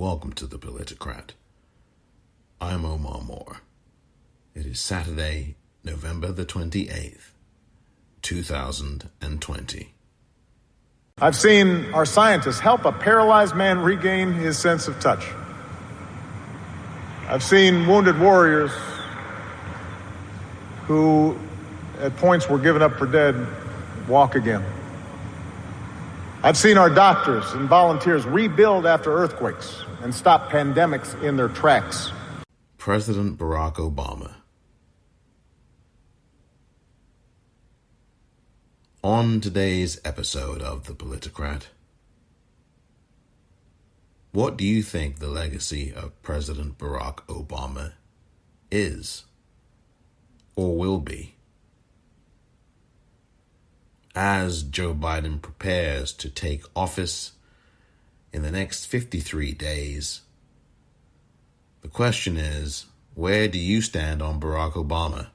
Welcome to the Politicrat. I'm Omar Moore. It is Saturday, November the 28th, 2020. I've seen our scientists help a paralyzed man regain his sense of touch. I've seen wounded warriors who, at points, were given up for dead, walk again. I've seen our doctors and volunteers rebuild after earthquakes and stop pandemics in their tracks. President Barack Obama. On today's episode of The Politicrat, what do you think the legacy of President Barack Obama is or will be? As Joe Biden prepares to take office in the next 53 days, the question is, where do you stand on Barack Obama?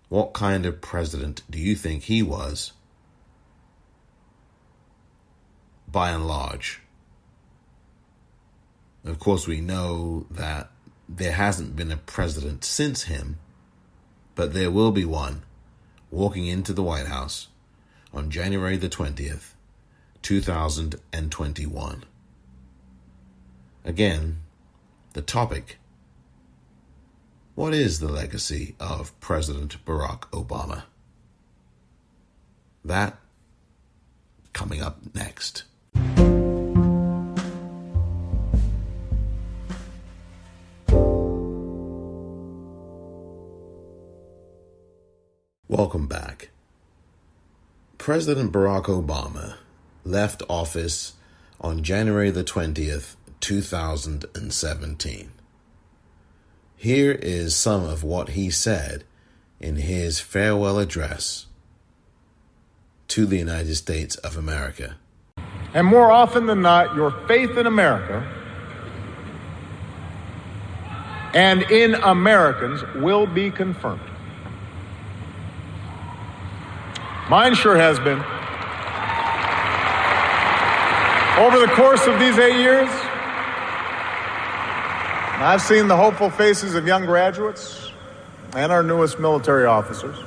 What kind of president do you think he was, by and large? Of course, we know that there hasn't been a president since him, but there will be one walking into the White House on January the 20th, 2021. Again, the topic: what is the legacy of President Barack Obama? That coming up next. Welcome back. President Barack Obama left office on January the 20th, 2017. Here is some of what he said in his farewell address to the United States of America. And more often than not, your faith in America and in Americans will be confirmed. Mine sure has been. Over the course of these 8 years, I've seen the hopeful faces of young graduates and our newest military officers.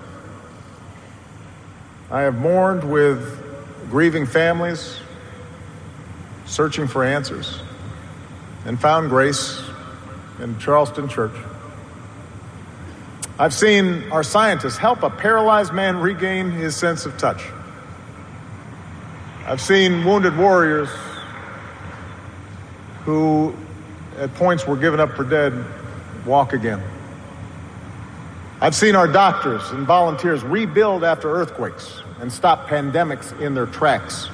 I have mourned with grieving families, searching for answers, and found grace in Charleston Church. I've seen our scientists help a paralyzed man regain his sense of touch. I've seen wounded warriors who, at points, were given up for dead, walk again. I've seen our doctors and volunteers rebuild after earthquakes and stop pandemics in their tracks.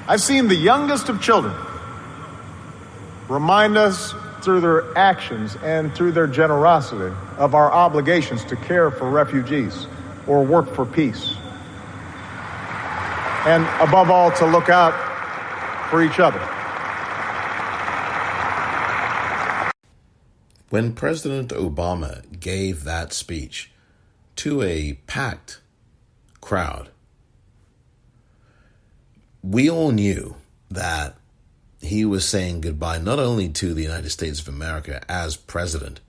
I've seen the youngest of children remind us through their actions and through their generosity of our obligations to care for refugees or work for peace. And above all, to look out for each other. When President Obama gave that speech to a packed crowd, we all knew that he was saying goodbye not only to the United States of America as president,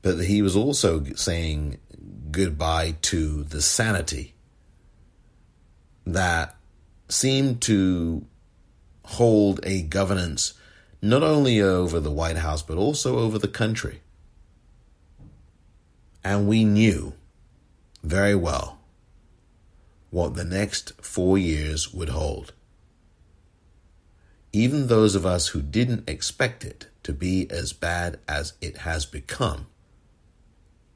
but that he was also saying goodbye to the sanity that seemed to hold a governance not only over the White House, but also over the country. And we knew very well what the next 4 years would hold. Even those of us who didn't expect it to be as bad as it has become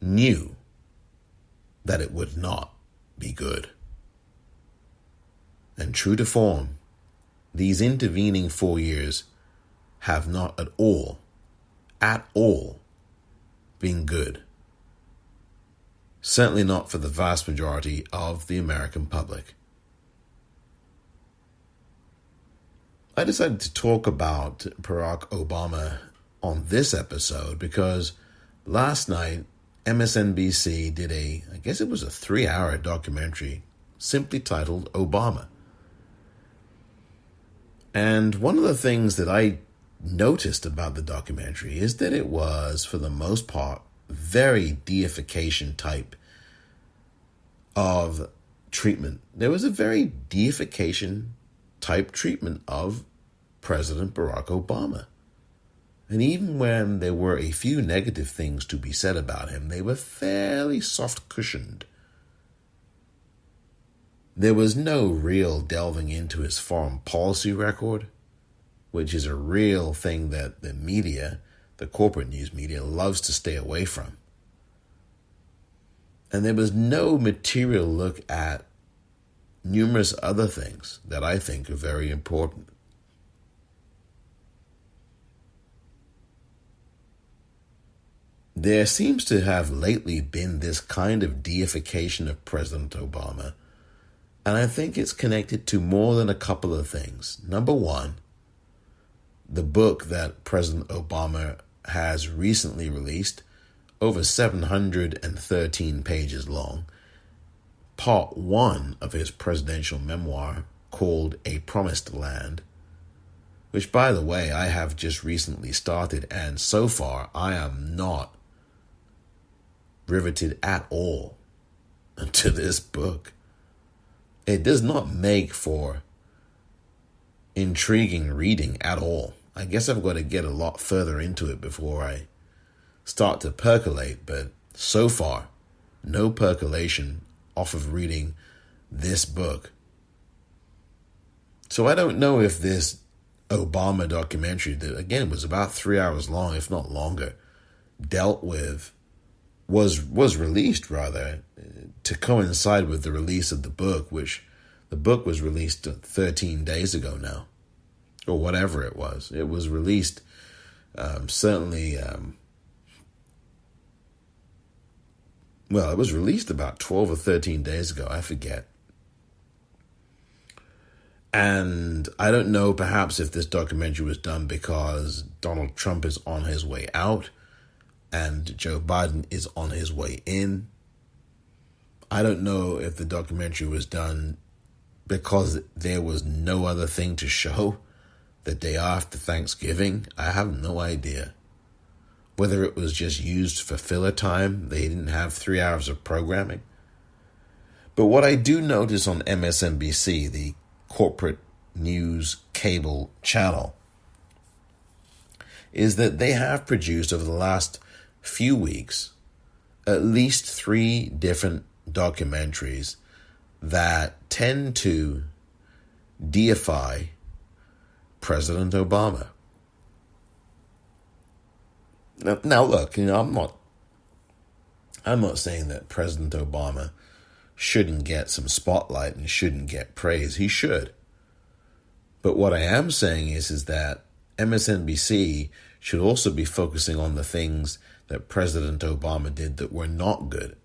knew that it would not be good. And true to form, these intervening 4 years have not at all been good. Certainly not for the vast majority of the American public. I decided to talk about Barack Obama on this episode because last night MSNBC did I guess it was a 3-hour documentary simply titled Obama. And one of the things that I noticed about the documentary is that it was, for the most part, very deification type of treatment. There was a very deification type treatment of President Barack Obama. And even when there were a few negative things to be said about him, they were fairly soft cushioned. There was no real delving into his foreign policy record, which is a real thing that the media, the corporate news media, loves to stay away from. And there was no material look at numerous other things that I think are very important. There seems to have lately been this kind of deification of President Obama, and I think it's connected to more than a couple of things. Number one, the book that President Obama has recently released, over 713 pages long, part one of his presidential memoir called A Promised Land, which, by the way, I have just recently started, and so far I am not riveted at all to this book. It does not make for intriguing reading at all. I guess I've got to get a lot further into it before I start to percolate, but so far, no percolation off of reading this book. So I don't know if this Obama documentary, that again was about 3 hours long, if not longer, was released rather to coincide with the release of the book, which the book was released 13 days ago now, or whatever it was. It was released certainly, well, it was released about 12 or 13 days ago, I forget. And I don't know perhaps if this documentary was done because Donald Trump is on his way out and Joe Biden is on his way in. I don't know if the documentary was done because there was no other thing to show the day after Thanksgiving. I have no idea. Whether it was just used for filler time, they didn't have 3 hours of programming. But what I do notice on MSNBC, the corporate news cable channel, is that they have produced over the last few weeks at least 3 different documentaries that tend to deify President Obama. Now look, I'm not saying that President Obama shouldn't get some spotlight and shouldn't get praise. He should. But what I am saying is that MSNBC should also be focusing on the things that President Obama did that were not good.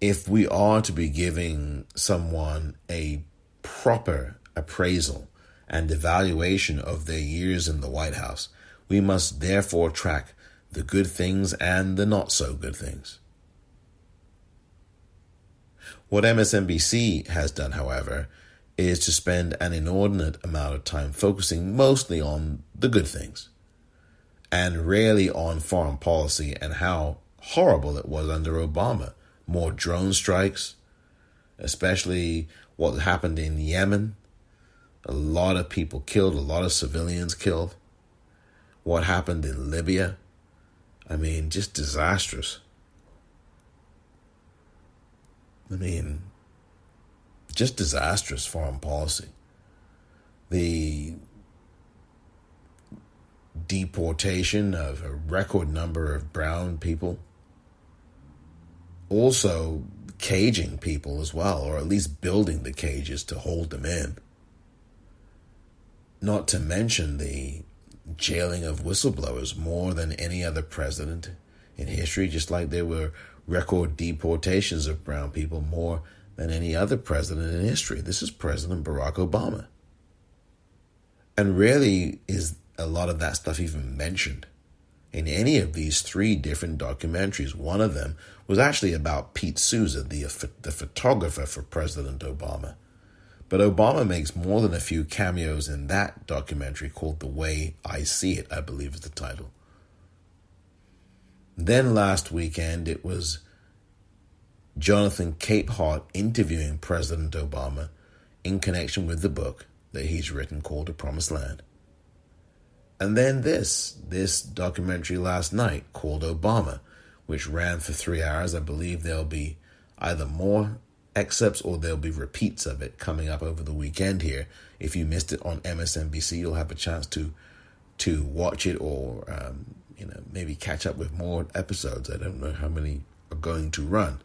If we are to be giving someone a proper appraisal and evaluation of their years in the White House, we must therefore track the good things and the not so good things. What MSNBC has done, however, is to spend an inordinate amount of time focusing mostly on the good things and rarely on foreign policy and how horrible it was under Obama. More drone strikes, especially what happened in Yemen. A lot of people killed, a lot of civilians killed. What happened in Libya. I mean, just disastrous. Just disastrous foreign policy. The deportation of a record number of brown people. Also caging people as well, or at least building the cages to hold them in. Not to mention the jailing of whistleblowers more than any other president in history, just like there were record deportations of brown people more than any other president in history. This is President Barack Obama. And rarely is a lot of that stuff even mentioned in any of these 3 different documentaries. One of them was actually about Pete Souza, the photographer for President Obama. But Obama makes more than a few cameos in that documentary called The Way I See It, I believe is the title. Then last weekend, it was Jonathan Capehart interviewing President Obama in connection with the book that he's written called The Promised Land. And then this documentary last night called Obama, which ran for 3 hours. I believe there'll be either more excerpts or there'll be repeats of it coming up over the weekend here. If you missed it on MSNBC, you'll have a chance to watch it or maybe catch up with more episodes. I don't know how many are going to run.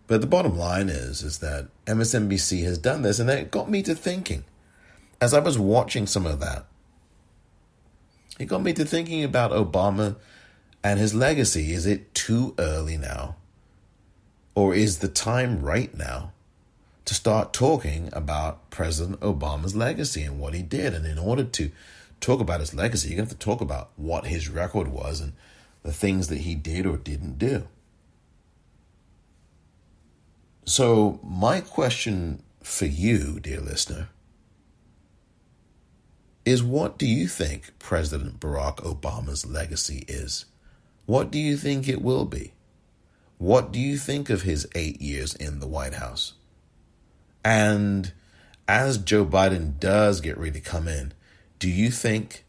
But the bottom line is that MSNBC has done this, and it got me to thinking. As I was watching some of that, it got me to thinking about Obama and his legacy. Is it too early now? Or is the time right now to start talking about President Obama's legacy and what he did? And in order to talk about his legacy, you're going to have to talk about what his record was and the things that he did or didn't do. So my question for you, dear listener, is what do you think President Barack Obama's legacy is? What do you think it will be? What do you think of his 8 years in the White House? And as Joe Biden does get ready to come in, do you think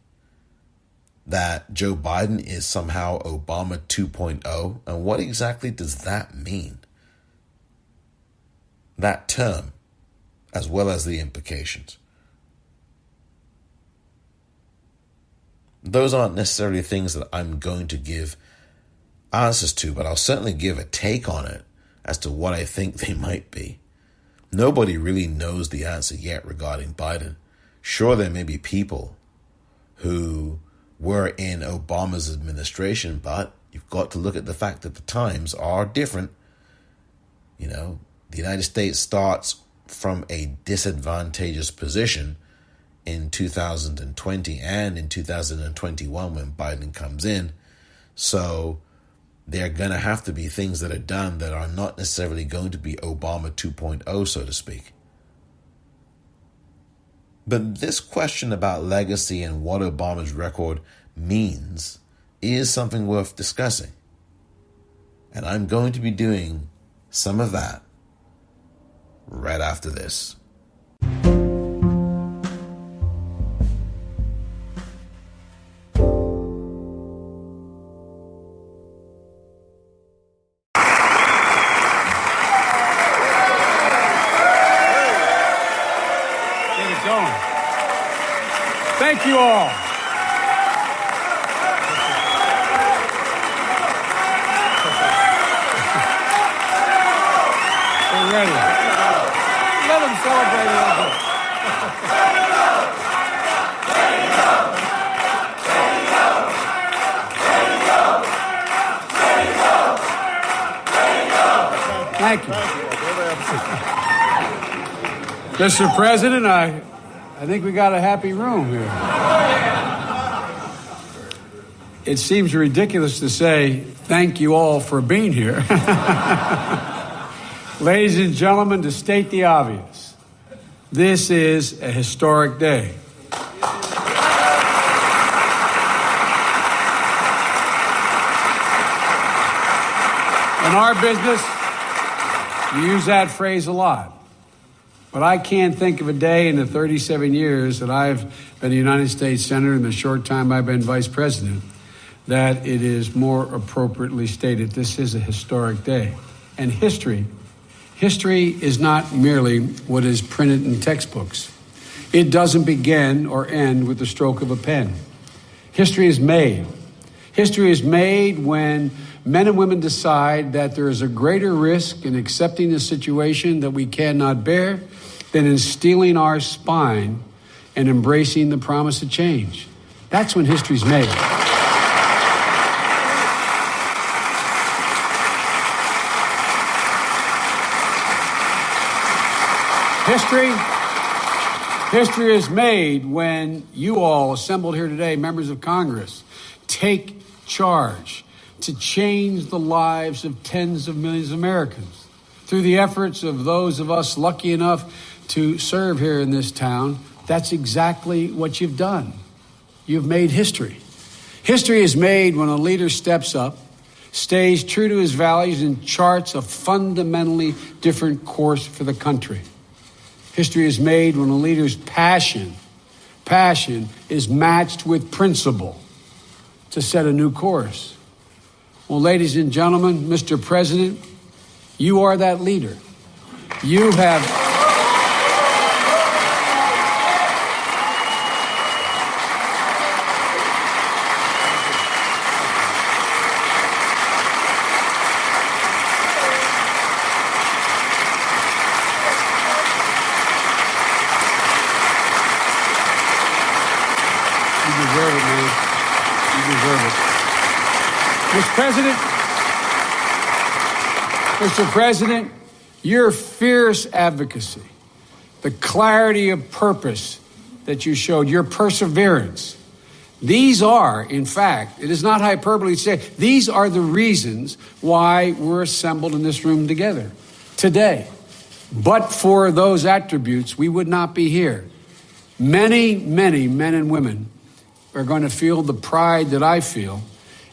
that Joe Biden is somehow Obama 2.0? And what exactly does that mean? That term, as well as the implications. Those aren't necessarily things that I'm going to give answers to, but I'll certainly give a take on it as to what I think they might be. Nobody really knows the answer yet regarding Biden. Sure, there may be people who were in Obama's administration, but you've got to look at the fact that the times are different. You know, the United States starts from a disadvantageous position in 2020 and in 2021 when Biden comes in. So there are going to have to be things that are done that are not necessarily going to be Obama 2.0, so to speak. But this question about legacy and what Obama's record means is something worth discussing. And I'm going to be doing some of that right after this. Thank you all. We're ready. Let them celebrate a little bit. Thank you. Mr. President, I think we got a happy room here. It seems ridiculous to say thank you all for being here. Ladies and gentlemen, to state the obvious, this is a historic day. In our business, we use that phrase a lot. But I can't think of a day in the 37 years that I've been a United States Senator and the short time I've been Vice President that it is more appropriately stated. This is a historic day. And history is not merely what is printed in textbooks. It doesn't begin or end with the stroke of a pen. History is made. History is made when men and women decide that there is a greater risk in accepting a situation that we cannot bear than in steeling our spine and embracing the promise of change. That's when history's made. History is made when you all assembled here today, members of Congress, take charge to change the lives of tens of millions of Americans. through the efforts of those of us lucky enough to serve here in this town, that's exactly what you've done. You've made history. History is made when a leader steps up, stays true to his values, and charts a fundamentally different course for the country. History is made when a leader's passion is matched with principle to set a new course. Well, ladies and gentlemen, Mr. President, you are that leader. You have... Mr. President, your fierce advocacy, the clarity of purpose that you showed, your perseverance, these are, in fact, it is not hyperbole to say, these are the reasons why we're assembled in this room together today. But for those attributes, we would not be here. Many, many men and women are going to feel the pride that I feel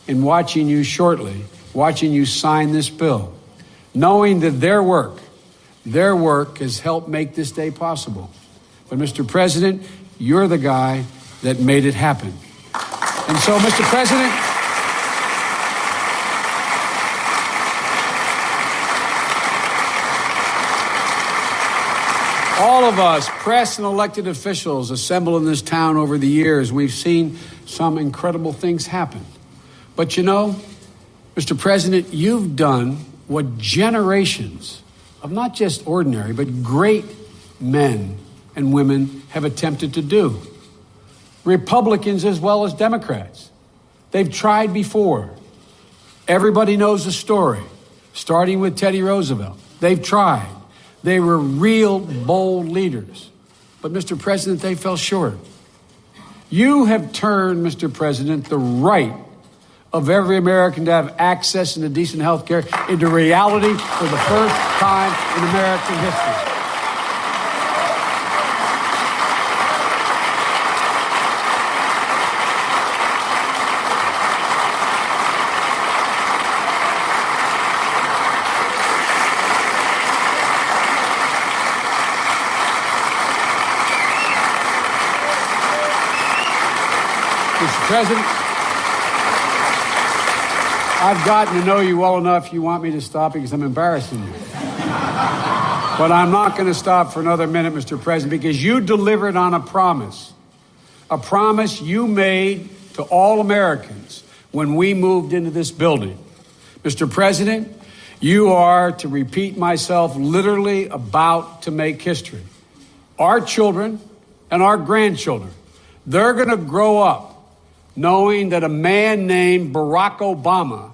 in watching you shortly, watching you sign this bill, knowing that their work has helped make this day possible. But, Mr. President, you're the guy that made it happen. And so, Mr. President, all of us, press and elected officials assembled in this town over the years, we've seen some incredible things happen. But you know, Mr. President, you've done what generations of not just ordinary, but great men and women have attempted to do. Republicans as well as Democrats. They've tried before. Everybody knows the story, starting with Teddy Roosevelt. They've tried. They were real bold leaders. But, Mr. President, they fell short. You have turned, Mr. President, the right of every American to have access to decent health care into reality for the first time in American history. Mr. President, I've gotten to know you well enough. You want me to stop because I'm embarrassing you. But I'm not going to stop for another minute, Mr. President, because you delivered on a promise you made to all Americans when we moved into this building. Mr. President, you are, to repeat myself, literally about to make history. Our children and our grandchildren, they're going to grow up knowing that a man named Barack Obama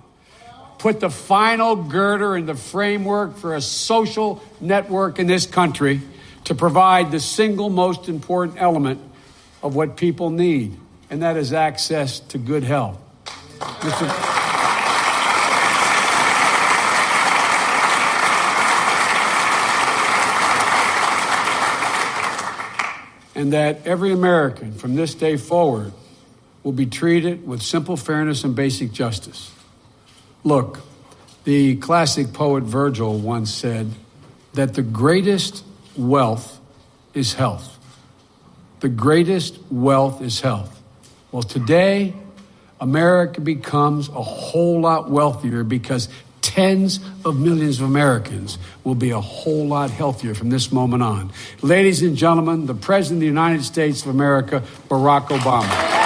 put the final girder in the framework for a social network in this country to provide the single most important element of what people need, and that is access to good health. And that every American from this day forward will be treated with simple fairness and basic justice. Look, the classic poet Virgil once said that the greatest wealth is health. The greatest wealth is health. Well, today, America becomes a whole lot wealthier because tens of millions of Americans will be a whole lot healthier from this moment on. Ladies and gentlemen, the President of the United States of America, Barack Obama.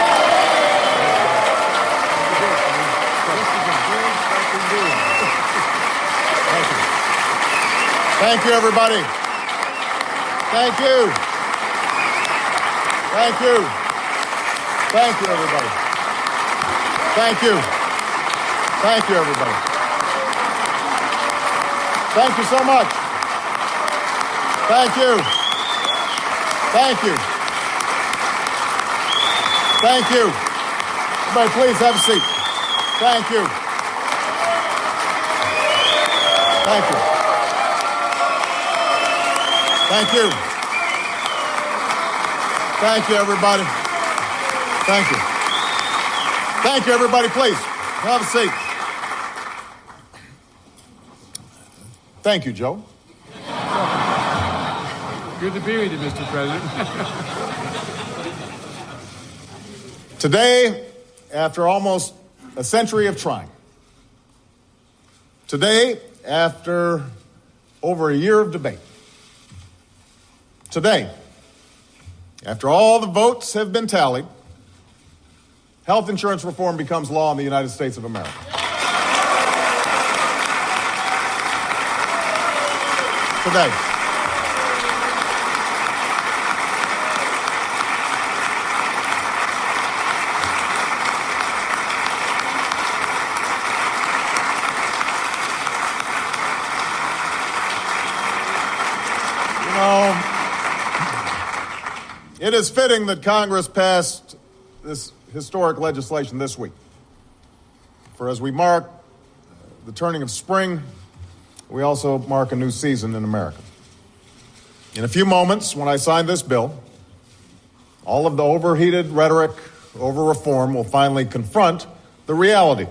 Thank you, everybody. Thank you. Thank you. Thank you, everybody. Thank you. Thank you, everybody. Thank you so much. Thank you. Thank you. Thank you. Everybody, please have a seat. Thank you. Thank you. Thank you. Thank you, everybody. Thank you. Thank you, everybody. Please, have a seat. Thank you, Joe. Good to be with you, Mr. President. Today, after almost a century of trying, today, after over a year of debate, today, after all the votes have been tallied, health insurance reform becomes law in the United States of America. Today. It is fitting that Congress passed this historic legislation this week. For as we mark the turning of spring, we also mark a new season in America. In a few moments, when I sign this bill, all of the overheated rhetoric over reform will finally confront the reality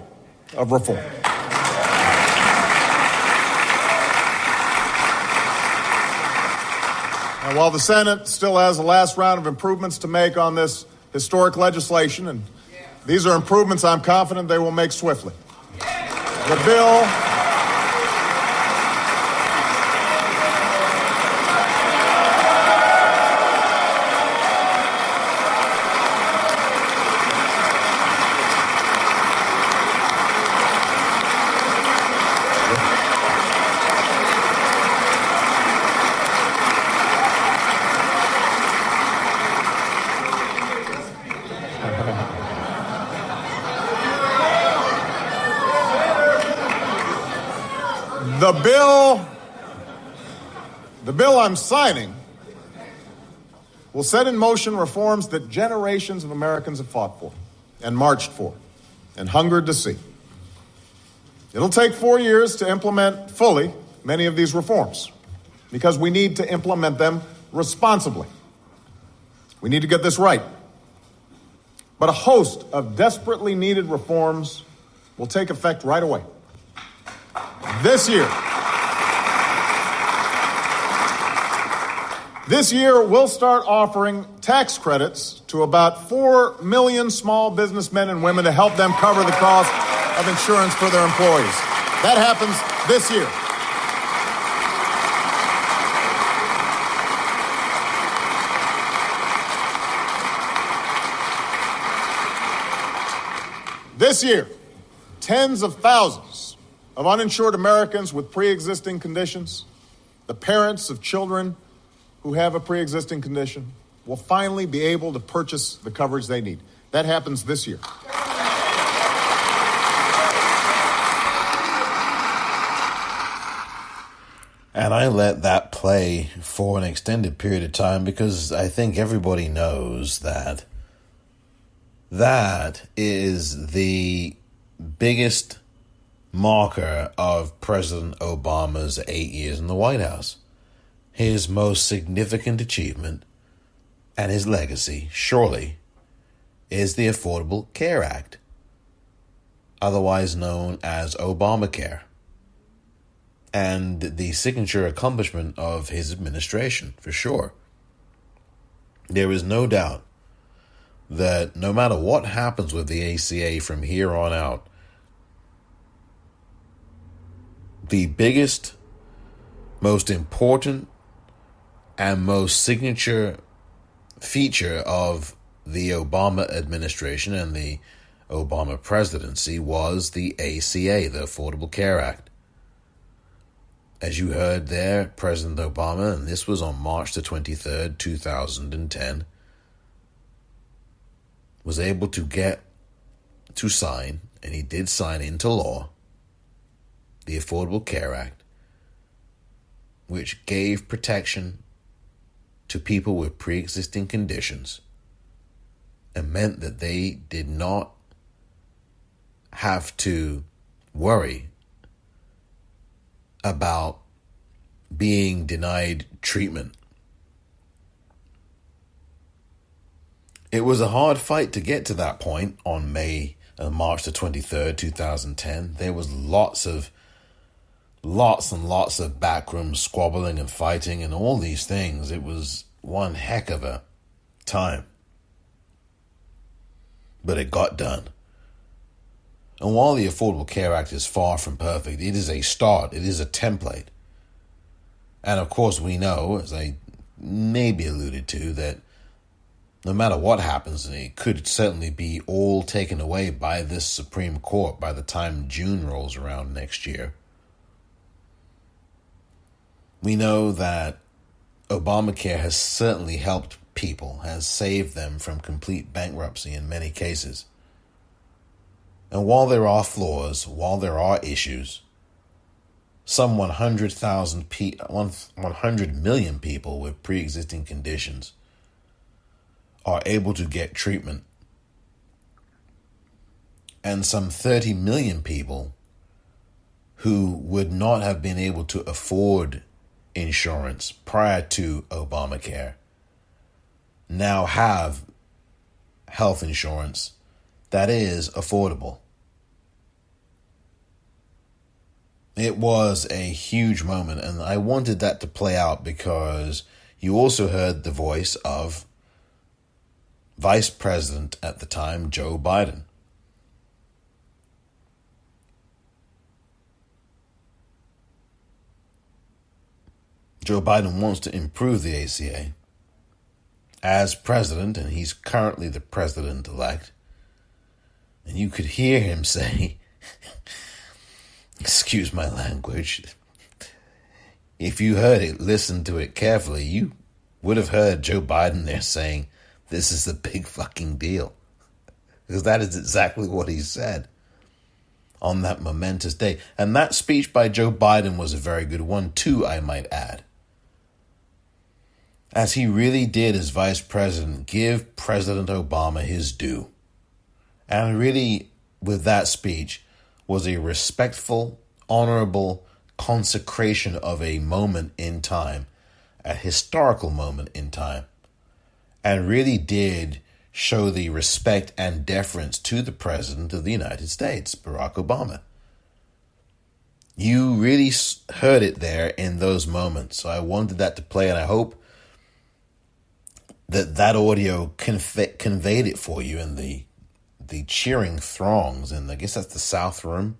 of reform. And while the Senate still has the last round of improvements to make on this historic legislation, and these are improvements I'm confident they will make swiftly. The bill The bill I'm signing will set in motion reforms that generations of Americans have fought for and marched for and hungered to see. It'll take 4 years to implement fully many of these reforms because we need to implement them responsibly. We need to get this right. But a host of desperately needed reforms will take effect right away. This year, we'll start offering tax credits to about 4 million small businessmen and women to help them cover the cost of insurance for their employees. That happens this year. This year, tens of thousands of uninsured Americans with pre-existing conditions, the parents of children who have a pre-existing condition, will finally be able to purchase the coverage they need. That happens this year. And I let that play for an extended period of time because I think everybody knows that that is the biggest marker of President Obama's 8 years in the White House. His most significant achievement and his legacy, surely, is the Affordable Care Act, otherwise known as Obamacare, and the signature accomplishment of his administration, for sure. There is no doubt that no matter what happens with the ACA from here on out, the biggest, most important, and most signature feature of the Obama administration and the Obama presidency was the ACA, the Affordable Care Act. As you heard there, President Obama, and this was on March the 23rd, 2010, was able to get to sign, and he did sign into law, the Affordable Care Act, which gave protection to people with pre-existing conditions and meant that they did not have to worry about being denied treatment It was a hard fight to get to that point on March the 23rd, 2010. There was lots and lots of backroom squabbling and fighting and all these things. It was one heck of a time. But it got done. And while the Affordable Care Act is far from perfect, it is a start. It is a template. And of course we know, as I maybe alluded to, that no matter what happens, it could certainly be all taken away by this Supreme Court by the time June rolls around next year. We know that Obamacare has certainly helped people, has saved them from complete bankruptcy in many cases. And while there are flaws, while there are issues, some 100 million people with pre-existing conditions are able to get treatment. And some 30 million people who would not have been able to afford insurance prior to Obamacare now have health insurance that is affordable. It was a huge moment, and I wanted that to play out because you also heard the voice of Vice President at the time, Joe Biden. Joe Biden wants to improve the ACA as president, and he's currently the president-elect. And you could hear him say, excuse my language, if you heard it, listen to it carefully, you would have heard Joe Biden there saying, this is the big fucking deal. Because that is exactly what he said on that momentous day. And that speech by Joe Biden was a very good one too, I might add. As he really did as vice president give President Obama his due. And really, with that speech, was a respectful, honorable consecration of a moment in time, a historical moment in time, and really did show the respect and deference to the President of the United States, Barack Obama. You really heard it there in those moments. So I wanted that to play, and I hope that audio conveyed it for you in the cheering throngs, and I guess that's the South Room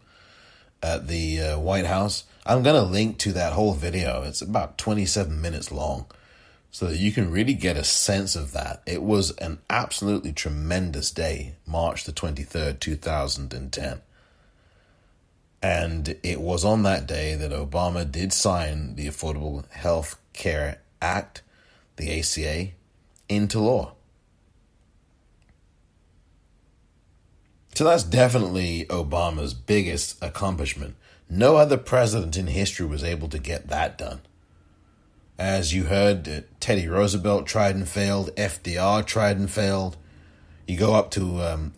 at the White House. I'm going to link to that whole video. It's about 27 minutes long, so that you can really get a sense of that. It was an absolutely tremendous day, March the 23rd, 2010. And it was on that day that Obama did sign the Affordable Health Care Act, the ACA, into law. So that's definitely Obama's biggest accomplishment. No other president in history was able to get that done. As you heard, Teddy Roosevelt tried and failed. FDR tried and failed. You go up to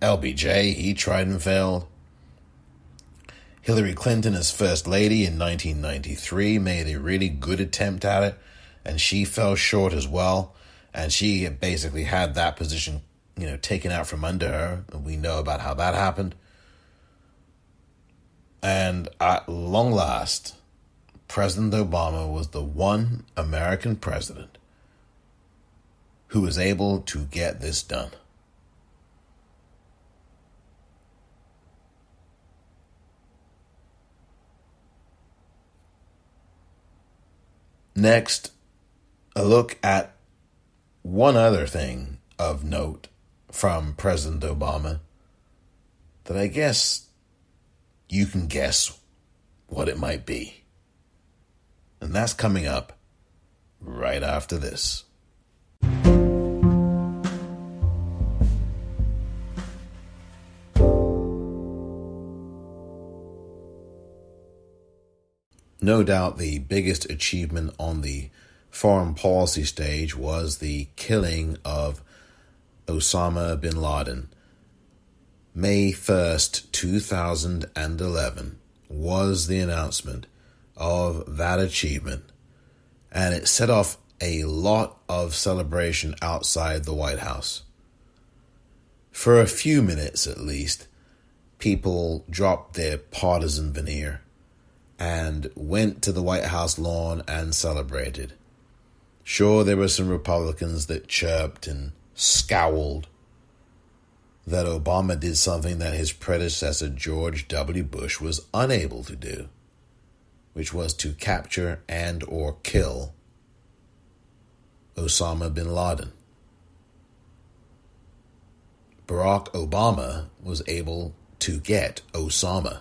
LBJ, he tried and failed. Hillary Clinton as First Lady in 1993 made a really good attempt at it, and she fell short as well. And she basically had that position, taken out from under her. And we know about how that happened. And at long last, President Obama was the one American president who was able to get this done. Next, a look at one other thing of note from President Obama that I guess you can guess what it might be. And that's coming up right after this. No doubt the biggest achievement on the foreign policy stage was the killing of Osama bin Laden. May 1st, 2011 was the announcement of that achievement, and it set off a lot of celebration outside the White House. For a few minutes at least, people dropped their partisan veneer and went to the White House lawn and celebrated. Sure, there were some Republicans that chirped and scowled that Obama did something that his predecessor George W. Bush was unable to do, which was to capture and or kill Osama bin Laden. Barack Obama was able to get Osama.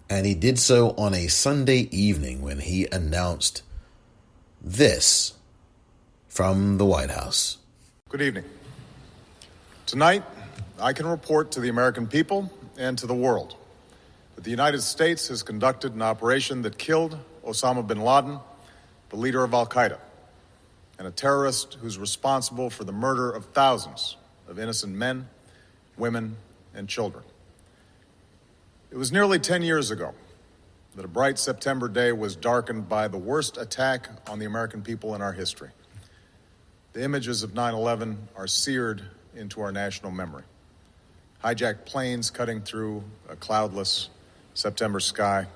And he did so on a Sunday evening when he announced this from the White House. Good evening. Tonight, I can report to the American people and to the world that the United States has conducted an operation that killed Osama bin Laden, the leader of Al-Qaeda, and a terrorist who's responsible for the murder of thousands of innocent men, women, and children. It was nearly 10 years ago that a bright September day was darkened by the worst attack on the American people in our history. The images of 9/11 are seared into our national memory. Hijacked planes cutting through a cloudless September sky,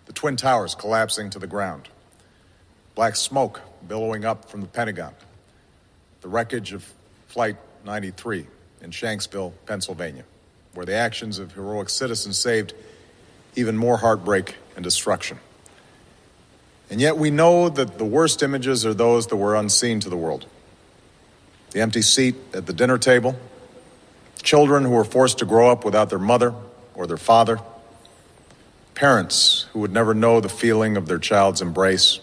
the Twin Towers collapsing to the ground, black smoke billowing up from the Pentagon, the wreckage of Flight 93 in Shanksville, Pennsylvania, where the actions of heroic citizens saved even more heartbreak and destruction. And yet we know that the worst images are those that were unseen to the world. The empty seat at the dinner table, children who were forced to grow up without their mother or their father, parents who would never know the feeling of their child's embrace,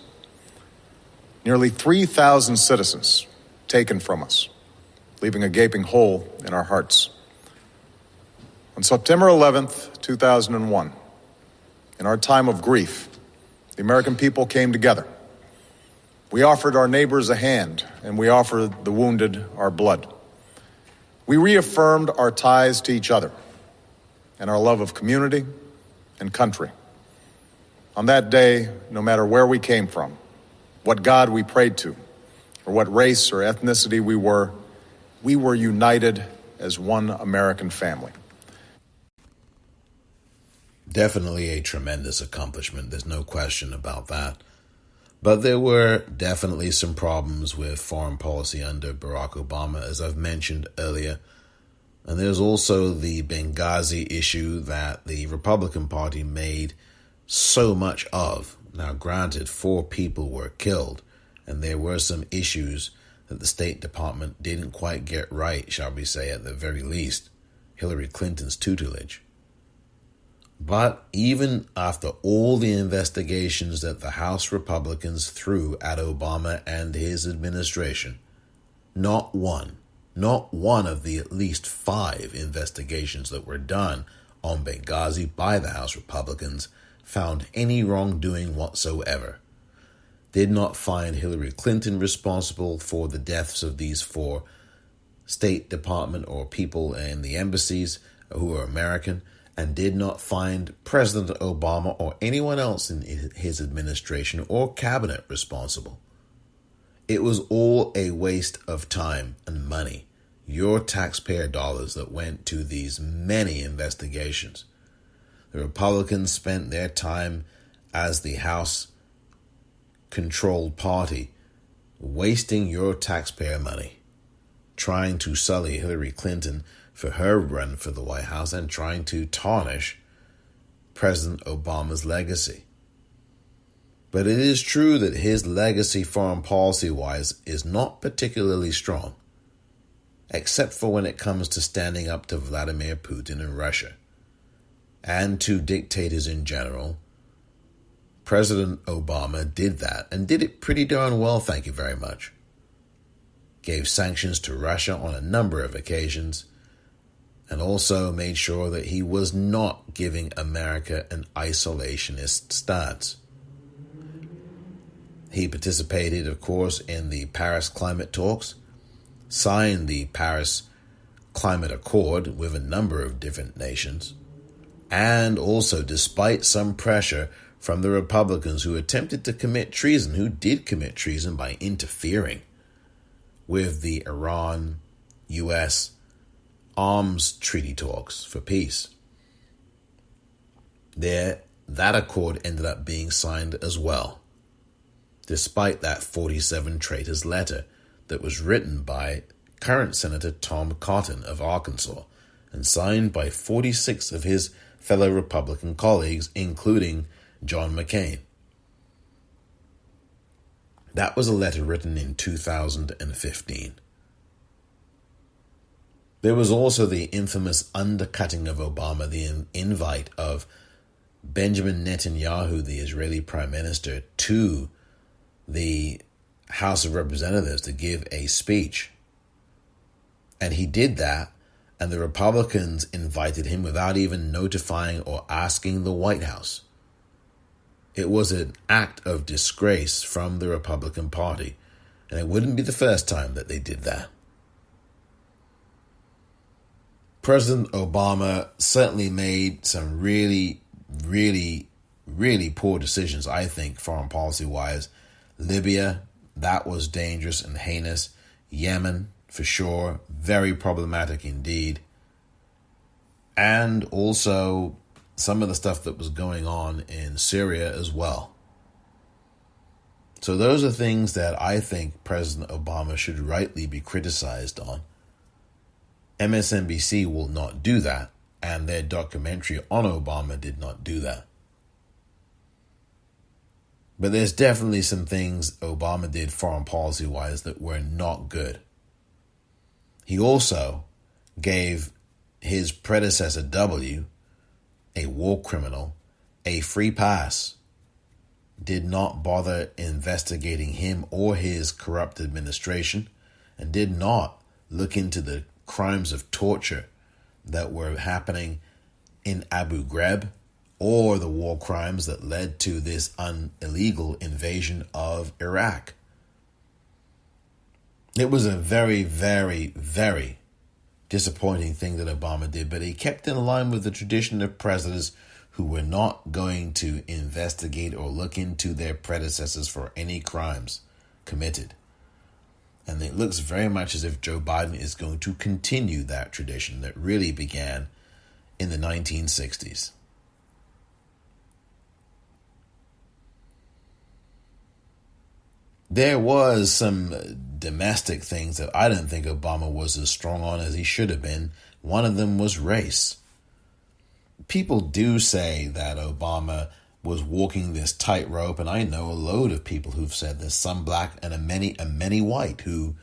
nearly 3,000 citizens taken from us, leaving a gaping hole in our hearts. On September 11th, 2001, in our time of grief, the American people came together. We offered our neighbors a hand, and we offered the wounded our blood. We reaffirmed our ties to each other and our love of community and country. On that day, no matter where we came from, what God we prayed to, or what race or ethnicity we were united as one American family. Definitely a tremendous accomplishment. There's no question about that. But there were definitely some problems with foreign policy under Barack Obama, as I've mentioned earlier. And there's also the Benghazi issue that the Republican Party made so much of. Now, granted, 4 people were killed, and there were some issues that the State Department didn't quite get right, shall we say, at the very least. Hillary Clinton's tutelage. But even after all the investigations that the House Republicans threw at Obama and his administration, not one of the at least 5 investigations that were done on Benghazi by the House Republicans found any wrongdoing whatsoever. Did not find Hillary Clinton responsible for the deaths of these 4 State Department or people in the embassies who are American, and did not find President Obama or anyone else in his administration or cabinet responsible. It was all a waste of time and money, your taxpayer dollars that went to these many investigations. The Republicans spent their time as the House-controlled party wasting your taxpayer money, trying to sully Hillary Clinton for her run for the White House and trying to tarnish President Obama's legacy. But it is true that his legacy foreign policy-wise is not particularly strong, except for when it comes to standing up to Vladimir Putin and Russia, and to dictators in general. President Obama did that, and did it pretty darn well, thank you very much. Gave sanctions to Russia on a number of occasions, and also made sure that he was not giving America an isolationist stance. He participated, of course, in the Paris climate talks, signed the Paris Climate Accord with a number of different nations, and also, despite some pressure from the Republicans who attempted to commit treason, who did commit treason by interfering with the Iran U.S. arms treaty talks for peace. That accord ended up being signed as well, despite that 47 traitors letter that was written by current Senator Tom Cotton of Arkansas and signed by 46 of his fellow Republican colleagues, including John McCain. That was a letter written in 2015. There was also the infamous undercutting of Obama, the invite of Benjamin Netanyahu, the Israeli Prime Minister, to the House of Representatives to give a speech. And he did that, and the Republicans invited him without even notifying or asking the White House. It was an act of disgrace from the Republican Party, and it wouldn't be the first time that they did that. President Obama certainly made some really poor decisions, I think, foreign policy-wise. Libya, that was dangerous and heinous. Yemen, for sure, very problematic indeed. And also some of the stuff that was going on in Syria as well. So those are things that I think President Obama should rightly be criticized on. MSNBC will not do that, and their documentary on Obama did not do that. But there's definitely some things Obama did foreign policy-wise that were not good. He also gave his predecessor W, a war criminal, a free pass, did not bother investigating him or his corrupt administration, and did not look into the crimes of torture that were happening in Abu Ghraib, or the war crimes that led to this illegal invasion of Iraq. It was a very, very, very disappointing thing that Obama did, but he kept in line with the tradition of presidents who were not going to investigate or look into their predecessors for any crimes committed. And it looks very much as if Joe Biden is going to continue that tradition that really began in the 1960s. There was some domestic things that I don't think Obama was as strong on as he should have been. One of them was race. People do say that Obama was walking this tightrope, and I know a load of people who've said this, some black and a many white, who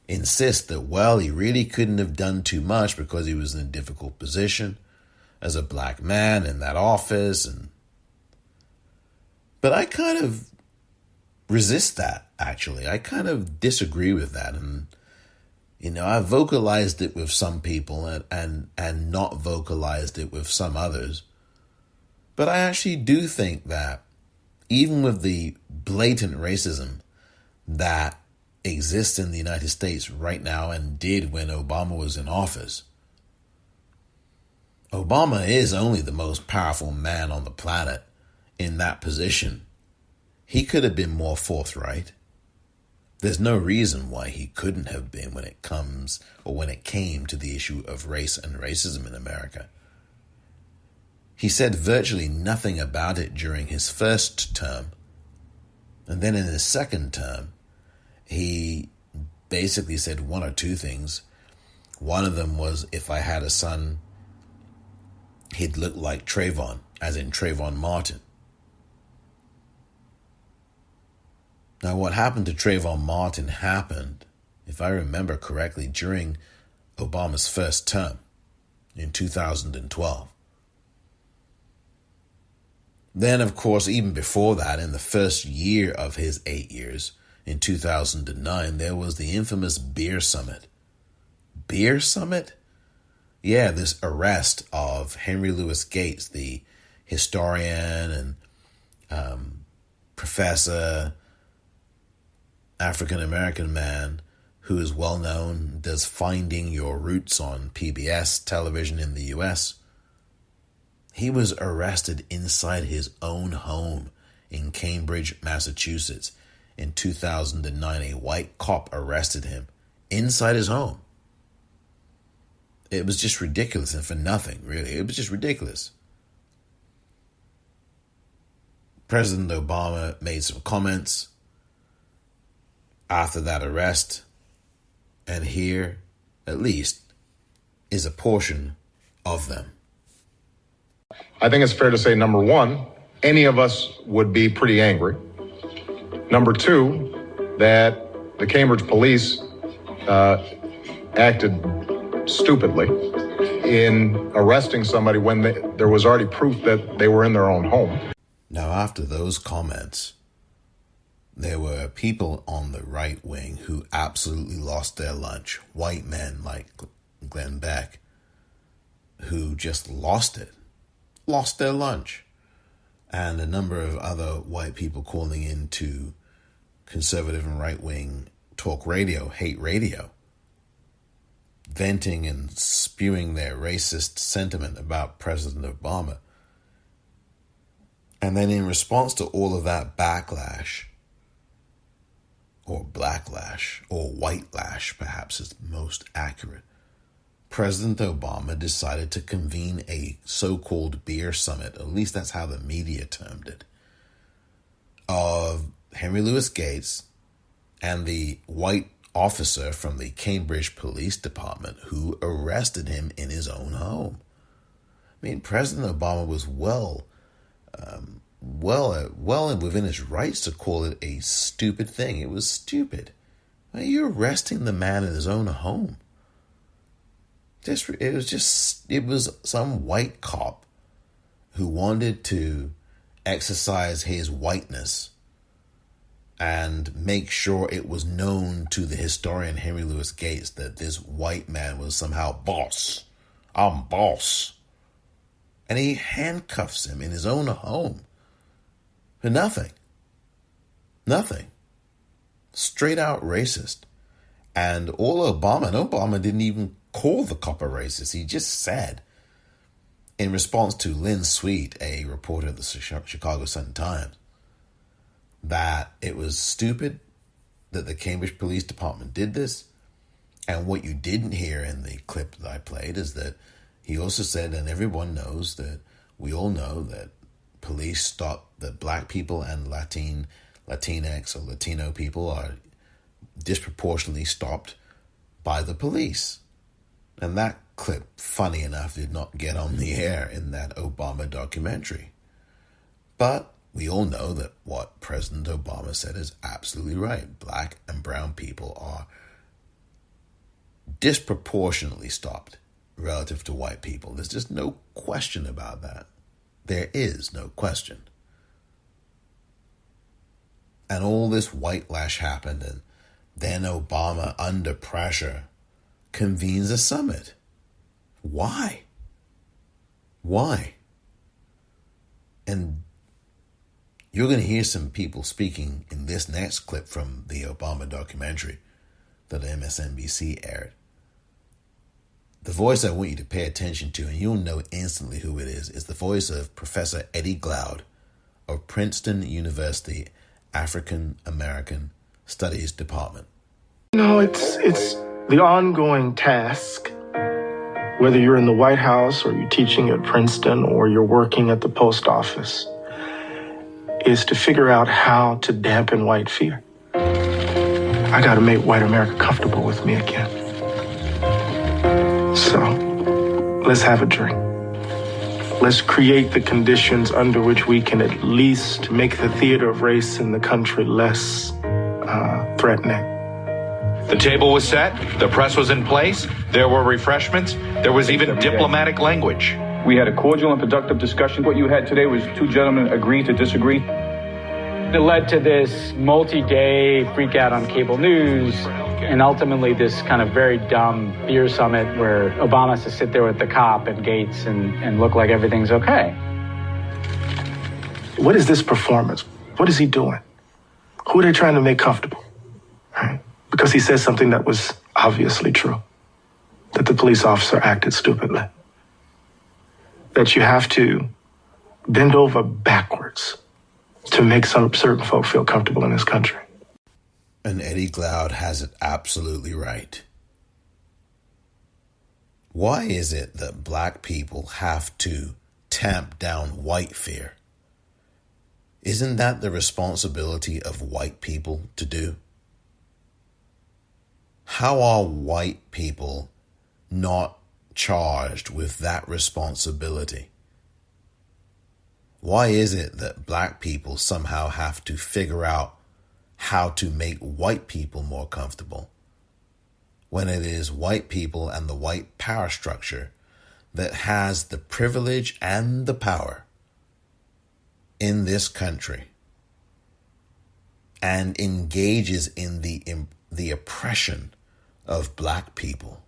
insist that, well, he really couldn't have done too much because he was in a difficult position as a black man in that office. But I kind of resist that, actually. I kind of disagree with that. And, I vocalized it with some people and not vocalized it with some others. But I actually do think that even with the blatant racism that exists in the United States right now and did when Obama was in office, Obama is only the most powerful man on the planet in that position. He could have been more forthright. There's no reason why he couldn't have been when it came to the issue of race and racism in America. He said virtually nothing about it during his first term. And then in his second term, he basically said one or two things. One of them was, if I had a son, he'd look like Trayvon, as in Trayvon Martin. Now, what happened to Trayvon Martin happened, if I remember correctly, during Obama's first term in 2012. Then, of course, even before that, in the first year of his 8 years, in 2009, there was the infamous Beer Summit. Beer Summit? Yeah, this arrest of Henry Louis Gates, the historian and professor, African-American man who is well known, does Finding Your Roots on PBS television in the U.S., he was arrested inside his own home in Cambridge, Massachusetts in 2009. A white cop arrested him inside his home. It was just ridiculous, and for nothing, really. It was just ridiculous. President Obama made some comments after that arrest, and here, at least, is a portion of them. I think it's fair to say, number one, any of us would be pretty angry. Number two, that the Cambridge police acted stupidly in arresting somebody when there was already proof that they were in their own home. Now, after those comments, there were people on the right wing who absolutely lost their lunch. White men like Glenn Beck, who just lost their lunch. And a number of other white people calling into conservative and right wing talk radio, hate radio, venting and spewing their racist sentiment about President Obama. And then in response to all of that backlash, or blacklash, or white lash, perhaps is most accurate, President Obama decided to convene a so-called beer summit, at least that's how the media termed it, of Henry Louis Gates and the white officer from the Cambridge Police Department who arrested him in his own home. I mean, President Obama was well within his rights to call it a stupid thing. It was stupid. Why are you arresting the man in his own home? It was some white cop who wanted to exercise his whiteness and make sure it was known to the historian Henry Louis Gates that this white man was somehow boss. I'm boss. And he handcuffs him in his own home for nothing. Nothing. Straight out racist. And Obama didn't even call the cop a racist. He just said, in response to Lynn Sweet, a reporter of the Chicago Sun-Times, that it was stupid that the Cambridge Police Department did this. And what you didn't hear in the clip that I played is that he also said, and everyone knows that, we all know that police stopped, that black people and Latinx or Latino people are disproportionately stopped by the police. And that clip, funny enough, did not get on the air in that Obama documentary. But we all know that what President Obama said is absolutely right. Black and brown people are disproportionately stopped relative to white people. There's just no question about that. There is no question. And all this white lash happened, and then Obama, under pressure, convenes a summit. Why? Why? And you're going to hear some people speaking in this next clip from the Obama documentary that MSNBC aired. The voice I want you to pay attention to, and you'll know instantly who it is the voice of Professor Eddie Glaude of Princeton University African American Studies Department. No, it's the ongoing task, whether you're in the White House or you're teaching at Princeton or you're working at the post office, is to figure out how to dampen white fear. I got to make white America comfortable with me again. So, let's have a drink. Let's create the conditions under which we can at least make the theater of race in the country less threatening. The table was set, the press was in place, there were refreshments, there was even diplomatic language. We had a cordial and productive discussion. What you had today was two gentlemen agree to disagree. It led to this multi-day freak out on cable news and ultimately this kind of very dumb beer summit where Obama has to sit there with the cop and Gates and look like everything's okay. What is this performance? What is he doing? Who are they trying to make comfortable? Right? Because he said something that was obviously true, that the police officer acted stupidly, that you have to bend over backwards to make some certain folk feel comfortable in this country. And Eddie Glaude has it absolutely right. Why is it that black people have to tamp down white fear? Isn't that the responsibility of white people to do? How are white people not charged with that responsibility? Why is it that black people somehow have to figure out how to make white people more comfortable, when it is white people and the white power structure that has the privilege and the power in this country and engages in the oppression of black people?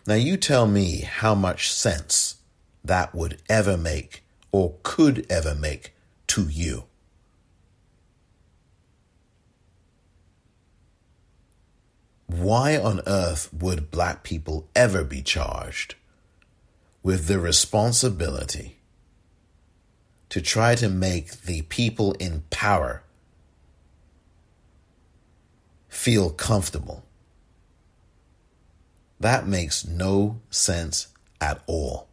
Now you tell me how much sense that would ever make or could ever make to you. Why on earth would black people ever be charged with the responsibility to try to make the people in power feel comfortable? That makes no sense at all.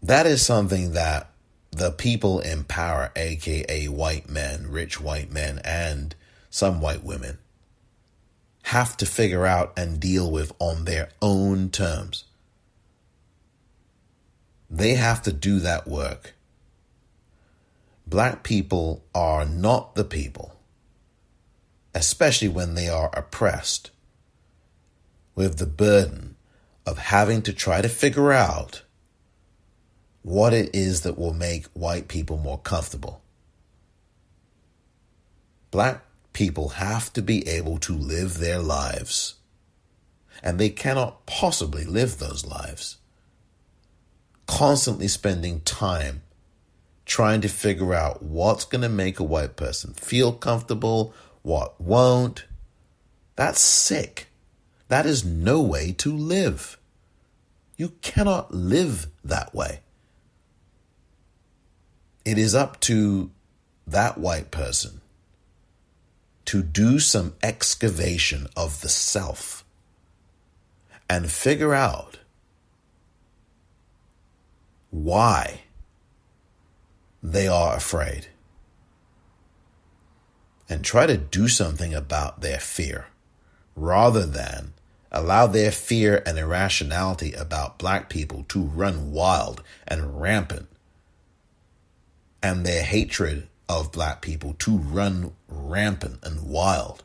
That is something that the people in power, aka white men, rich white men, and some white women, have to figure out and deal with on their own terms. They have to do that work. Black people are not the people, especially when they are oppressed, with the burden of having to try to figure out what it is that will make white people more comfortable. Black people have to be able to live their lives, and they cannot possibly live those lives constantly spending time trying to figure out what's going to make a white person feel comfortable, what won't. That's sick. That is no way to live. You cannot live that way. It is up to that white person to do some excavation of the self and figure out why they are afraid and try to do something about their fear, rather than allow their fear and irrationality about black people to run wild and rampant, and their hatred of black people to run rampant and wild,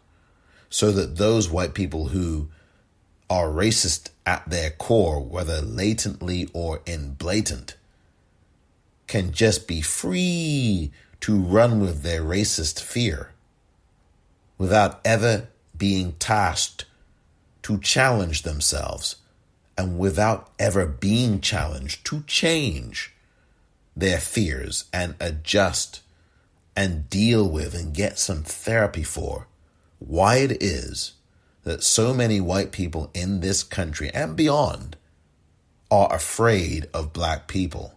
so that those white people who are racist at their core, whether latently or in blatant, can just be free to run with their racist fear without ever being tasked to challenge themselves, and without ever being challenged to change their fears and adjust and deal with and get some therapy for why it is that so many white people in this country and beyond are afraid of black people.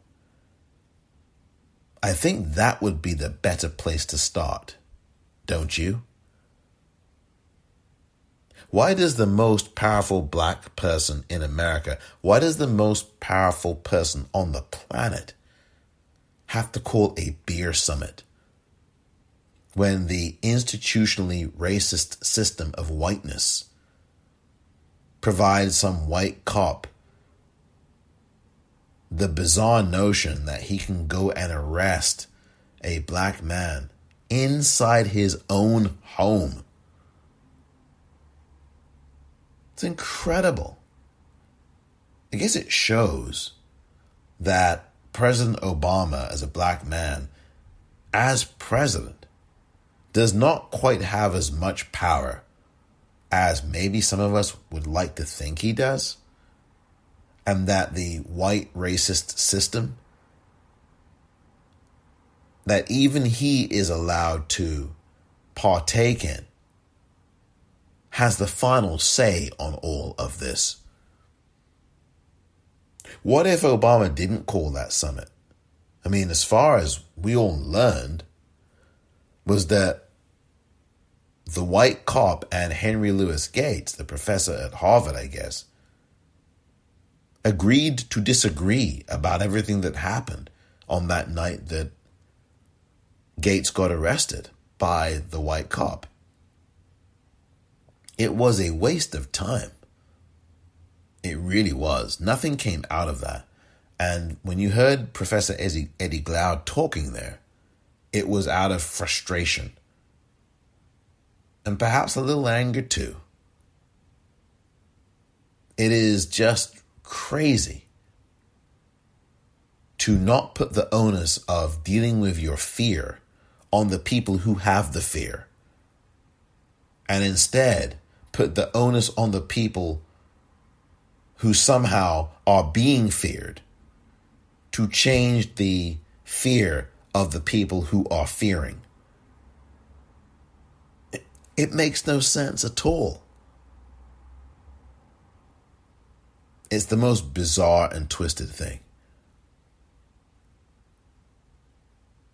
I think that would be the better place to start, don't you? Why does the most powerful black person in America, why does the most powerful person on the planet have to call a beer summit when the institutionally racist system of whiteness provides some white cop the bizarre notion that he can go and arrest a black man inside his own home? It's incredible. I guess it shows that President Obama, as a black man, as president, does not quite have as much power as maybe some of us would like to think he does, and that the white racist system that even he is allowed to partake in has the final say on all of this. What if Obama didn't call that summit? I mean, as far as we all learned, was that the white cop and Henry Louis Gates, the professor at Harvard, I guess, agreed to disagree about everything that happened on that night that Gates got arrested by the white cop. It was a waste of time. It really was. Nothing came out of that. And when you heard Professor Eddie Glaude talking there, it was out of frustration. And perhaps a little anger too. It is just crazy to not put the onus of dealing with your fear on the people who have the fear, and instead put the onus on the people who somehow are being feared to change the fear of the people who are fearing. It makes no sense at all. It's the most bizarre and twisted thing.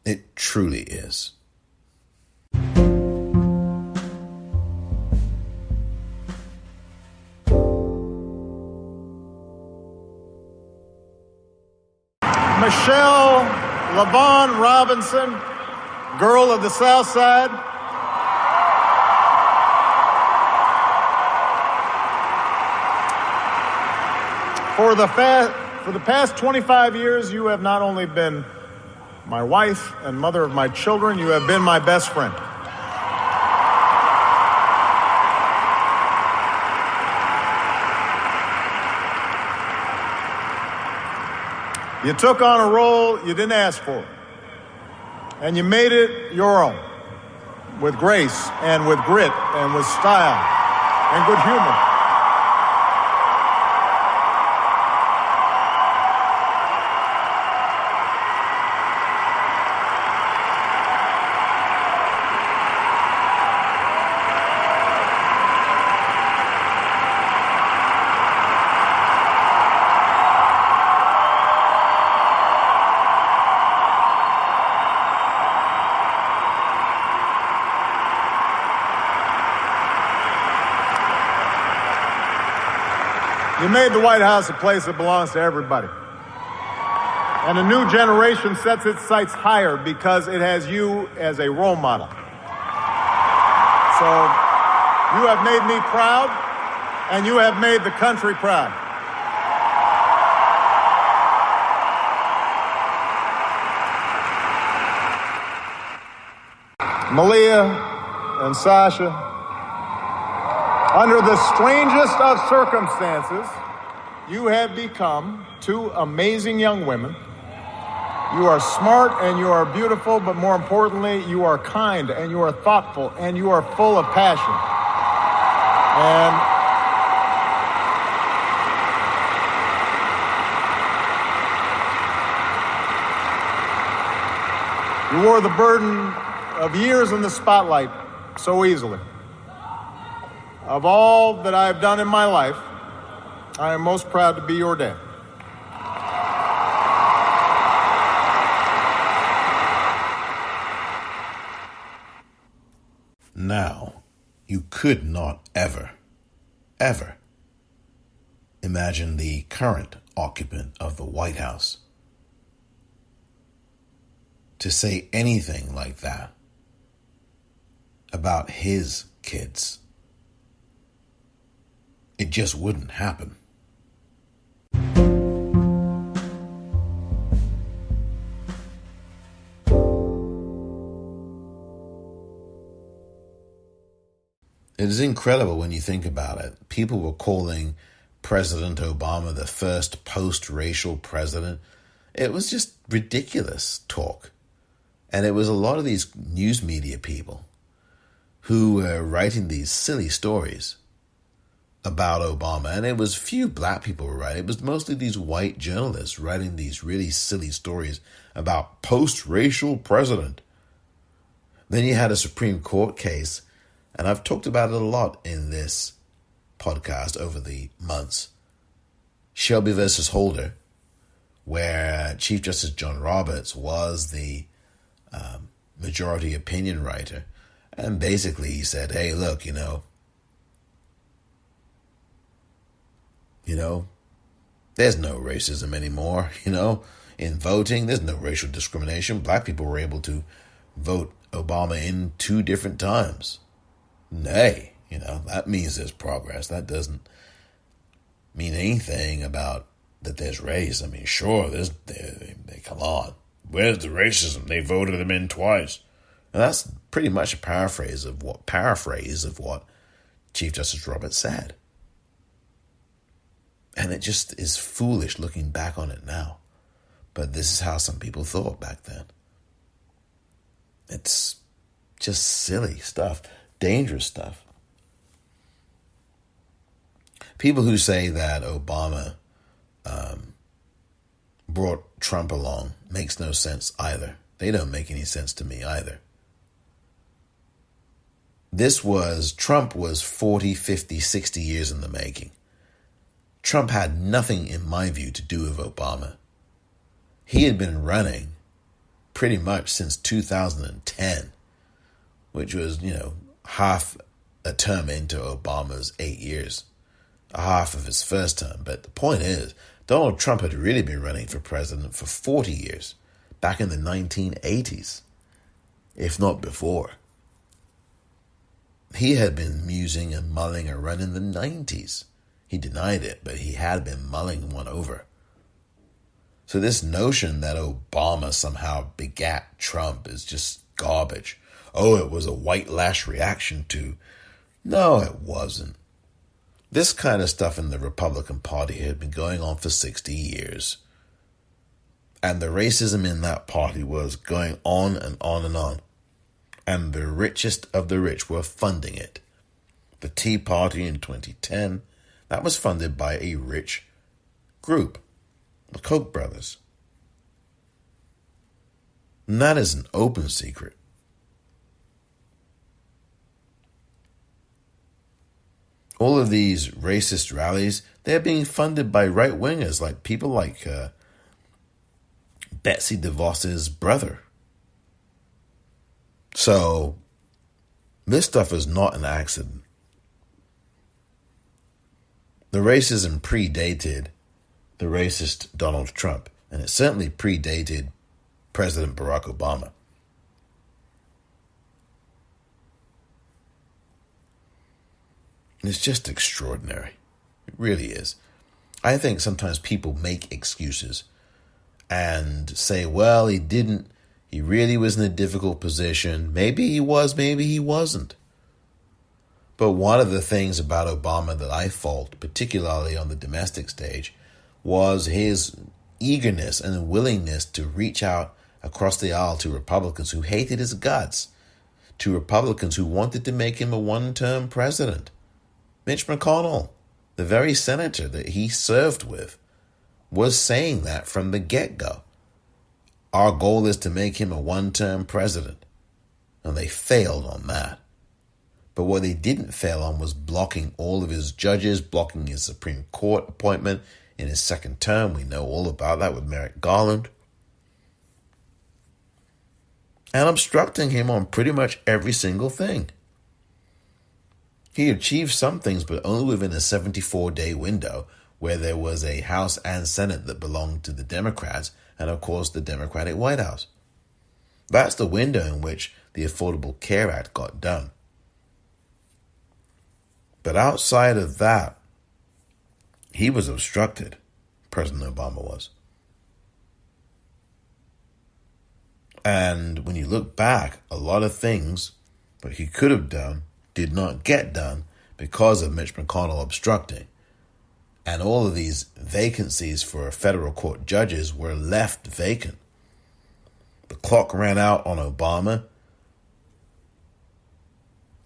It truly is. Michelle LaVaughn Robinson, girl of the South Side. For the past 25 years, you have not only been my wife and mother of my children, you have been my best friend. You took on a role you didn't ask for, and you made it your own, with grace and with grit and with style and good humor. You made the White House a place that belongs to everybody. And a new generation sets its sights higher because it has you as a role model. So you have made me proud, and you have made the country proud. Malia and Sasha, under the strangest of circumstances, you have become two amazing young women. You are smart and you are beautiful, but more importantly, you are kind and you are thoughtful and you are full of passion. And you wore the burden of years in the spotlight so easily. Of all that I have done in my life, I am most proud to be your dad. Now, you could not ever imagine the current occupant of the White House to say anything like that about his kids. It just wouldn't happen. It is incredible when you think about it. People were calling President Obama the first post-racial president. It was just ridiculous talk. And it was a lot of these news media people who were writing these silly stories about Obama. And it was few black people were writing. It was mostly these white journalists writing these really silly stories about post-racial president. Then you had a Supreme Court case, and I've talked about it a lot in this podcast over the months, Shelby versus Holder, where Chief Justice John Roberts was the majority opinion writer. And basically he said, hey, look, there's no racism anymore, in voting. There's no racial discrimination. Black people were able to vote Obama in 2 different times. Nay, that means there's progress. That doesn't mean anything about that there's race. I mean, sure, they come on. Where's the racism? They voted them in twice. And that's pretty much a paraphrase of what Chief Justice Roberts said. And it just is foolish looking back on it now. But this is how some people thought back then. It's just silly stuff, dangerous stuff. People who say that Obama brought Trump along makes no sense either. They don't make any sense to me either. Trump was 40, 50, 60 years in the making. Trump had nothing, in my view, to do with Obama. He had been running pretty much since 2010, which was, half a term into Obama's 8 years, a half of his first term. But the point is, Donald Trump had really been running for president for 40 years, back in the 1980s, if not before. He had been musing and mulling a run in the 90s. He denied it, but he had been mulling one over. So this notion that Obama somehow begat Trump is just garbage. Oh, it was a white lash reaction to... No, it wasn't. This kind of stuff in the Republican Party had been going on for 60 years. And the racism in that party was going on and on and on. And the richest of the rich were funding it. The Tea Party in 2010, that was funded by a rich group, the Koch brothers. And that is an open secret. All of these racist rallies, they're being funded by right-wingers, like people like Betsy DeVos's brother. So, this stuff is not an accident. The racism predated the racist Donald Trump, and it certainly predated President Barack Obama. And it's just extraordinary. It really is. I think sometimes people make excuses and say, well, he didn't. He really was in a difficult position. Maybe he was, maybe he wasn't. But one of the things about Obama that I fault, particularly on the domestic stage, was his eagerness and willingness to reach out across the aisle to Republicans who hated his guts, to Republicans who wanted to make him a one-term president. Mitch McConnell, the very senator that he served with, was saying that from the get-go. Our goal is to make him a one-term president. And they failed on that. But what they didn't fail on was blocking all of his judges, blocking his Supreme Court appointment in his second term. We know all about that with Merrick Garland. And obstructing him on pretty much every single thing. He achieved some things, but only within a 74-day window where there was a House and Senate that belonged to the Democrats and, of course, the Democratic White House. That's the window in which the Affordable Care Act got done. But outside of that, he was obstructed. President Obama was. And when you look back, a lot of things that he could have done did not get done because of Mitch McConnell obstructing. And all of these vacancies for federal court judges were left vacant. The clock ran out on Obama.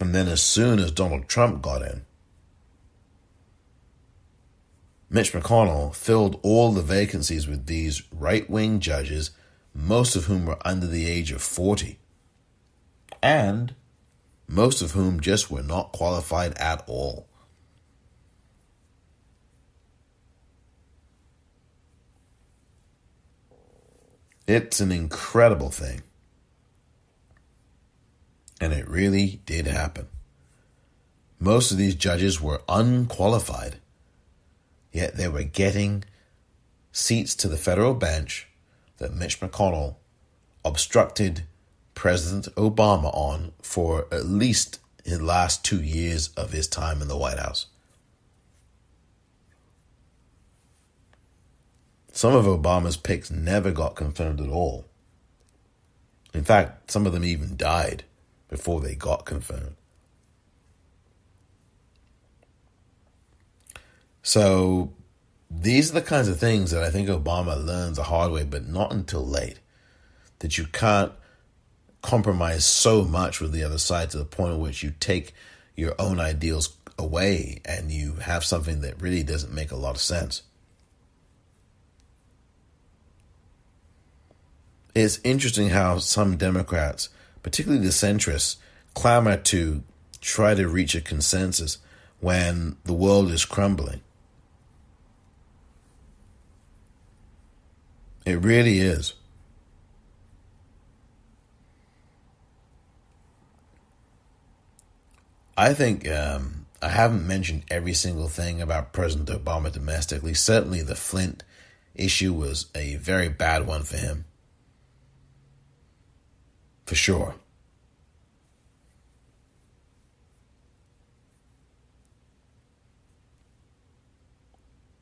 And then as soon as Donald Trump got in, Mitch McConnell filled all the vacancies with these right-wing judges, most of whom were under the age of 40. And most of whom just were not qualified at all. It's an incredible thing. And it really did happen. Most of these judges were unqualified, yet they were getting seats to the federal bench that Mitch McConnell obstructed President Obama on for at least the last 2 years of his time in the White House. Some of Obama's picks never got confirmed at all. In fact, some of them even died before they got confirmed. So these are the kinds of things that I think Obama learns the hard way, but not until late. That you can't compromise so much with the other side to the point at which you take your own ideals away and you have something that really doesn't make a lot of sense. It's interesting how some Democrats, particularly the centrists, clamor to try to reach a consensus when the world is crumbling. It really is. I think I haven't mentioned every single thing about President Obama domestically. Certainly the Flint issue was a very bad one for him. For sure.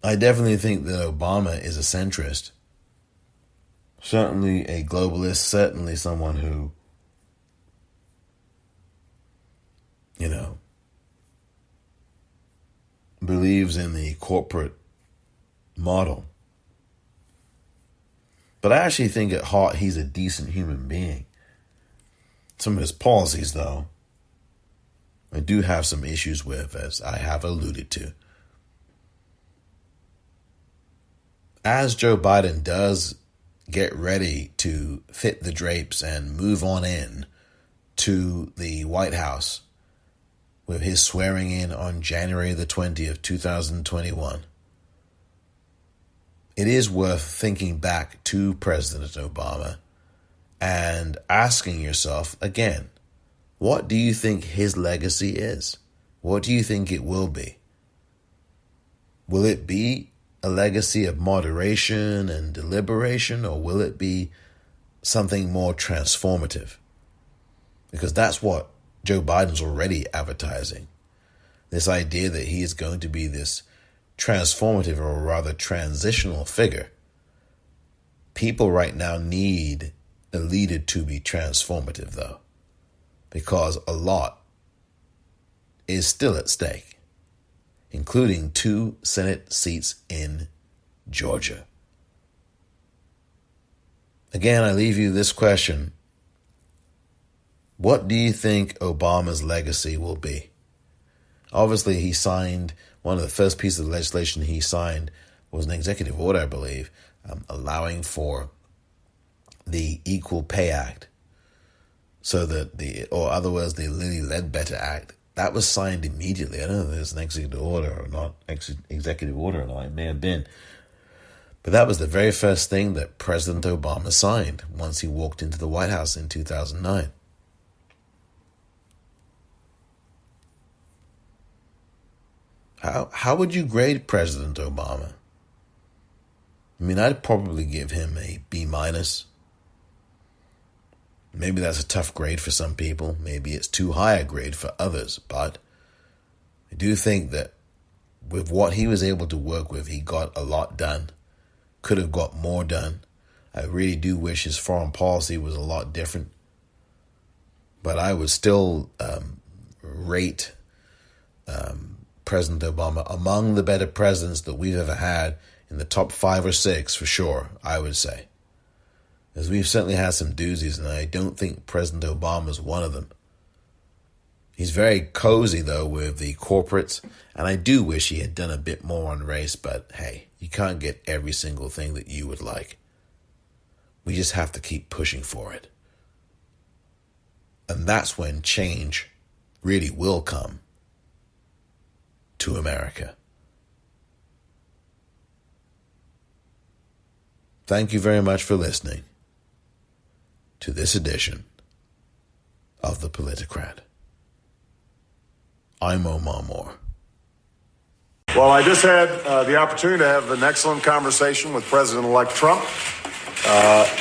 I definitely think that Obama is a centrist. Certainly a globalist, certainly someone who, believes in the corporate model. But I actually think at heart he's a decent human being. Some of his policies, though, I do have some issues with, as I have alluded to. As Joe Biden does get ready to fit the drapes and move on in to the White House with his swearing in on January the 20th, 2021, it is worth thinking back to President Obama and asking yourself again, what do you think his legacy is? What do you think it will be? Will it be a legacy of moderation and deliberation, or will it be something more transformative? Because that's what Joe Biden's already advertising. This idea that he is going to be this transformative, or rather transitional figure. People right now need a leader to be transformative, though, because a lot is still at stake, including 2 Senate seats in Georgia. Again, I leave you this question. What do you think Obama's legacy will be? Obviously, he signed, one of the first pieces of legislation he signed was an executive order, I believe, allowing for the Equal Pay Act. So that or otherwise the Lilly Ledbetter Act, that was signed immediately. I don't know if there's an executive order or not, executive order or not, it may have been. But that was the very first thing that President Obama signed once he walked into the White House in 2009. How would you grade President Obama? I mean, I'd probably give him a B-. Maybe that's a tough grade for some people. Maybe it's too high a grade for others. But I do think that with what he was able to work with, he got a lot done. Could have got more done. I really do wish his foreign policy was a lot different. But I would still rate President Obama among the better presidents that we've ever had, in the top 5 or 6 for sure, I would say. As we've certainly had some doozies, and I don't think President Obama is one of them. He's very cozy, though, with the corporates, and I do wish he had done a bit more on race, but hey, you can't get every single thing that you would like. We just have to keep pushing for it. And that's when change really will come to America. Thank you very much for listening to this edition of the Politicrat. I'm Omar Moore. Well, I just had the opportunity to have an excellent conversation with President-elect Trump.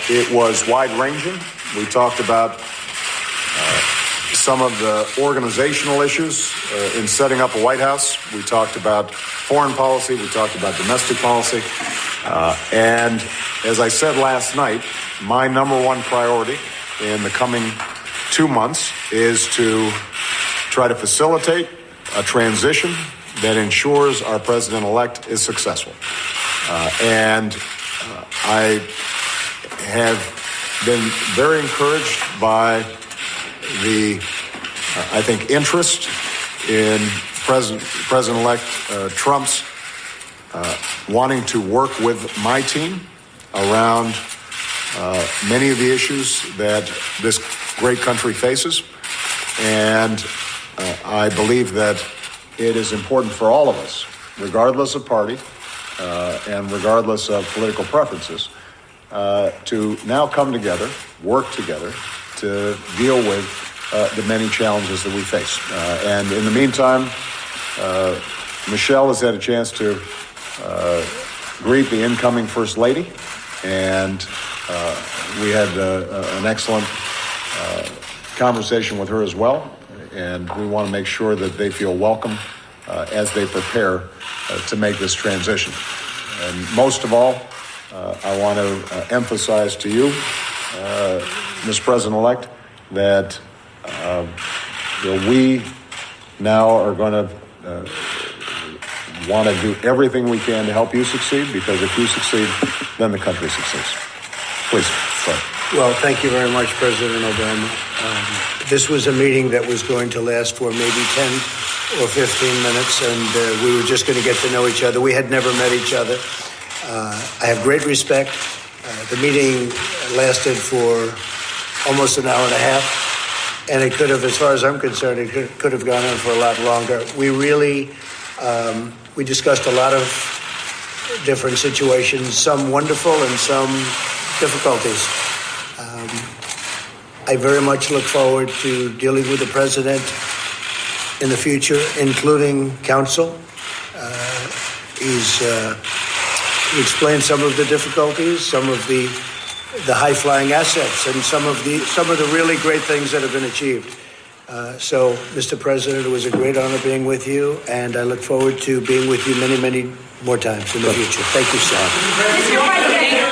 It was wide-ranging. We talked about some of the organizational issues in setting up a White House. We talked about foreign policy. We talked about domestic policy. And as I said last night, my number one priority in the coming 2 months is to try to facilitate a transition that ensures our president-elect is successful. I have been very encouraged by the, I think, interest in President-elect Trump's wanting to work with my team around many of the issues that this great country faces. And I believe that it is important for all of us, regardless of party and regardless of political preferences, to now come together, work together to deal with the many challenges that we face. And in the meantime, Michelle has had a chance to greet the incoming First Lady, and we had an excellent conversation with her as well. And we want to make sure that they feel welcome as they prepare to make this transition. And most of all, I want to emphasize to you, Ms. President-elect, that we now are going to want to do everything we can to help you succeed, because if you succeed, then the country succeeds. Please, sorry. Well, thank you very much, President Obama. This was a meeting that was going to last for maybe 10 or 15 minutes, and we were just going to get to know each other. We had never met each other. I have great respect. The meeting lasted for almost an hour and a half, and it could have, as far as I'm concerned, it could have gone on for a lot longer. We really, we discussed a lot of different situations, some wonderful and some difficulties. I very much look forward to dealing with the president in the future, including counsel. He explained some of the difficulties, some of the high-flying assets, and some of the really great things that have been achieved. So, Mr. President, it was a great honor being with you, and I look forward to being with you many, many more times in the future. Thank you, sir.